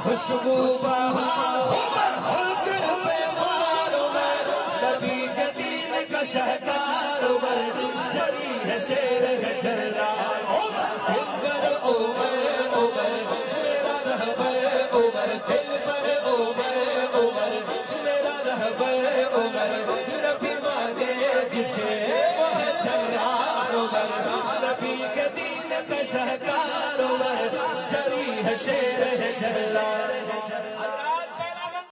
खुशबू नबी के दीन का शहकार जरी है शेर है जर्रा दिल पर उमर उमर मेरा रहबर उमर दिल पर उमर उमर मेरा रहबर उमर नबी मांगे जिसे वो है जर्रार उमर नबी के दीन का शहकार उमर जरी है शेर है जर्रा